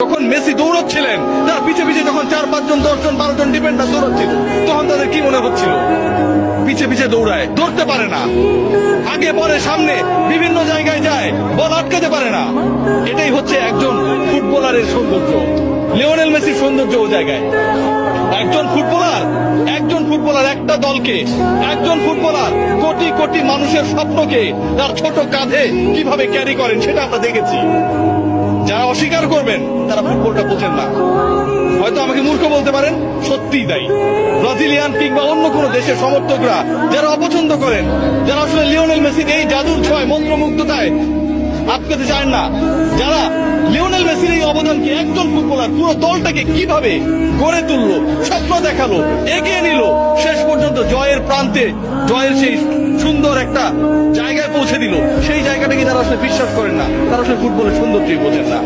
যখন মেসি দৌড়চ্ছিলেন, তার পিছে পিছে যখন 4-5 জন 10 জন 12 জন ডিফেন্ডার দৌড়চ্ছিল, তখন তাদের কি মনে হচ্ছিল? পিছে পিছে দৌড়ায়, ধরতে পারে না, আগে পরে সামনে বিভিন্ন জায়গায় যায়, বল আটকাতে পারে না। এটাই হচ্ছে একজন ফুটবলারের সৌন্দর্য, লিওনেল মেসির সৌন্দর্য ও জায়গায়। একজন ফুটবলার একটা দলকে, একজন ফুটবলার কোটি কোটি মানুষের স্বপ্নকে তার ছোট কাঁধে কিভাবে ক্যারি করেন সেটা আমরা দেখেছি। যারা অস্বীকার করবেন তারা ফুটবলটা বোঝেন না। হয়তো আমাকে মূর্খ বলতে পারেন, সত্যিই তাই। ব্রাজিলিয়ান কিংবা অন্য কোনো দেশের সমর্থকরা যারা অপছন্দ করেন, যারা আসলে লিওনেল মেসির এই জাদুর ছোঁয় মন্ত্রমুগ্ধতায় আটকাতে চান না, যারা লিওনেল মেসির এই অবদানকে, একজন ফুটবলার পুরো দলটাকে কিভাবে গড়ে তুললো, স্বপ্ন দেখালো, এগিয়ে নিল, শেষ পর্যন্ত জয়ের প্রান্তে, জয়ের সেই সুন্দর একটা জায়গায় পৌঁছে দিল, সেই জায়গাটাকে তারা আসলে বিশ্বাস করেন না, তারা আসলে ফুটবলের সৌন্দর্যই বোঝেন না।